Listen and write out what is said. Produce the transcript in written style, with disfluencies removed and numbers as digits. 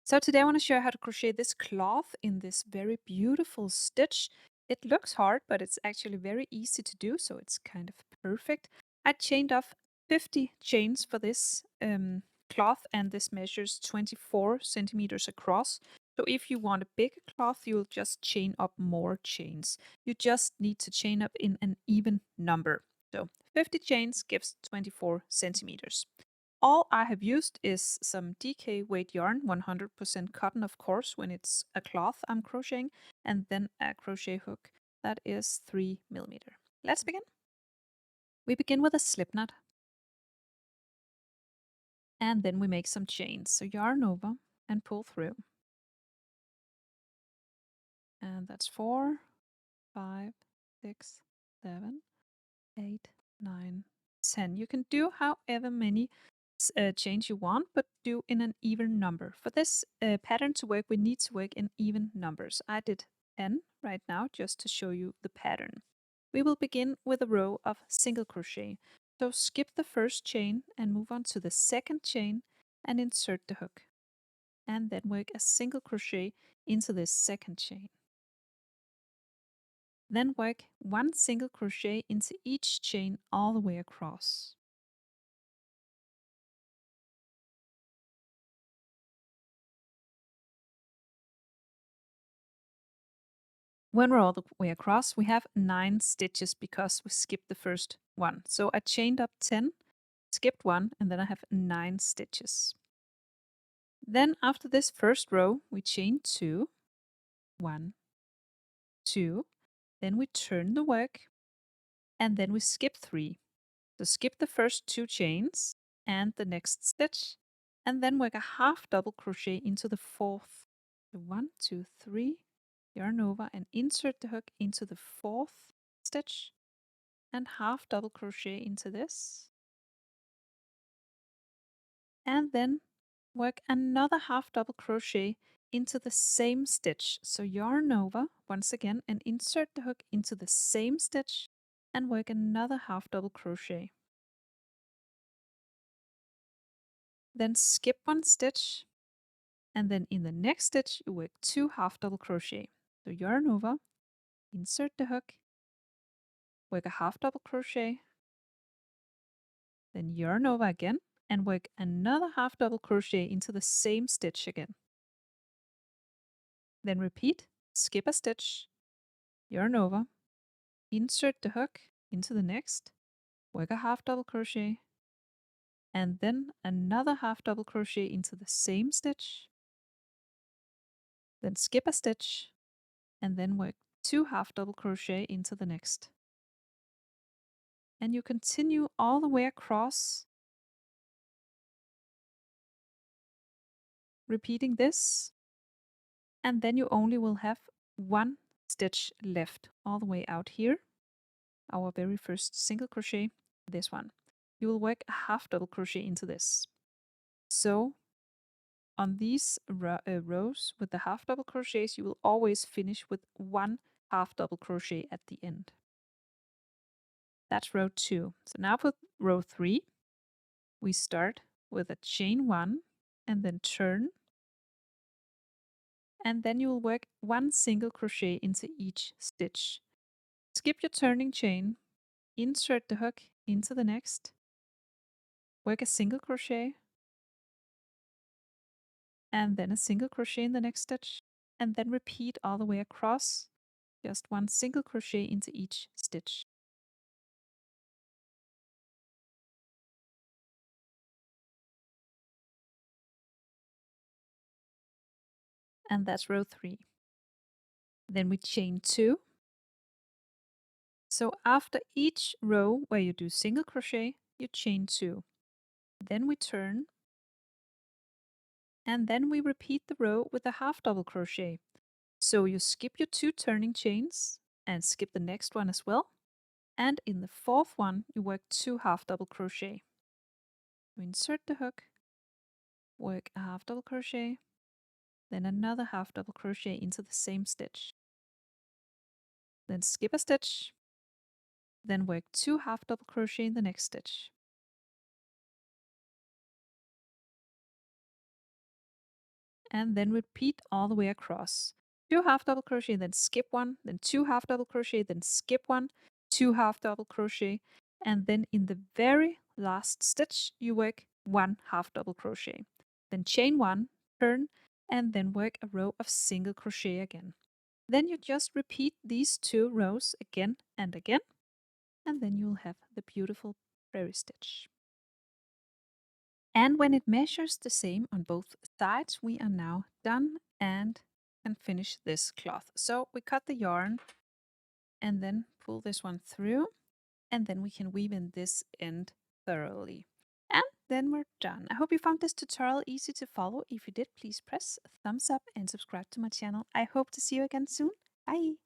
So today I want to show you how to crochet this cloth in this very beautiful stitch. It looks hard, but it's actually very easy to do, so it's kind of perfect. I chained off 50 chains for this cloth, and this measures 24 centimeters across. So if you want a bigger cloth, you'll just chain up more chains. You just need to chain up in an even number. So 50 chains gives 24 centimeters. All I have used is some DK weight yarn, 100% cotton, of course, when it's a cloth I'm crocheting, and then a crochet hook that is 3mm. Let's begin. We begin with a slip knot, and then we make some chains. So yarn over and pull through. And that's 4, 5, 6, 7, 8, 9, 10. You can do however many chains you want, but do in an even number. For this pattern to work, we need to work in even numbers. I did 10 right now just to show you the pattern. We will begin with a row of single crochet. So skip the first chain and move on to the second chain and insert the hook. And then work a single crochet into this second chain. Then work one single crochet into each chain all the way across. When we're all the way across, we have 9 stitches because we skipped the first one. So I chained up 10, skipped 1, and then I have 9 stitches. Then after this first row, we chain 2, 1, 2, then we turn the work, and then we skip 3. So skip the first 2 chains and the next stitch, and then work a half double crochet into the fourth. So 1, 2, 3, yarn over and insert the hook into the fourth stitch and half double crochet into this, and then work another half double crochet into the same stitch. So yarn over once again and insert the hook into the same stitch and work another half double crochet. Then skip 1 stitch, and then in the next stitch you work 2 half double crochet. So yarn over, insert the hook, work a half double crochet, then yarn over again and work another half double crochet into the same stitch again. Then repeat, skip a stitch, yarn over, insert the hook into the next, work a half double crochet, and then another half double crochet into the same stitch, then skip a stitch, and then work 2 half double crochet into the next. And you continue all the way across, repeating this, and then you only will have 1 stitch left all the way out here. Our very first single crochet, this one. You will work a half double crochet into this. So on these rows with the half double crochets, you will always finish with 1 half double crochet at the end. That's row 2. So now for row 3, we start with a chain 1 and then turn, and then you will work 1 single crochet into each stitch. Skip your turning chain, insert the hook into the next, work a single crochet, and then a single crochet in the next stitch, and then repeat all the way across, just 1 single crochet into each stitch. And that's row 3. Then we chain 2. So after each row where you do single crochet, you chain 2. Then we turn, and then we repeat the row with a half double crochet. So you skip your 2 turning chains and skip the next one as well. And in the fourth one, you work 2 half double crochet. You insert the hook, work a half double crochet, then another half double crochet into the same stitch. Then skip a stitch, then work 2 half double crochet in the next stitch. and then repeat all the way across. 2 half double crochet, then skip 1, then 2 half double crochet, then skip 1, 2 half double crochet, and then in the very last stitch you work 1 half double crochet. Then chain 1, turn, and then work a row of single crochet again. Then you just repeat these 2 rows again and again, and then you'll have the beautiful prairie stitch. And when it measures the same on both sides, we are now done and can finish this cloth. So we cut the yarn and then pull this one through, and then we can weave in this end thoroughly. And then we're done. I hope you found this tutorial easy to follow. If you did, please press a thumbs up and subscribe to my channel. I hope to see you again soon. Bye!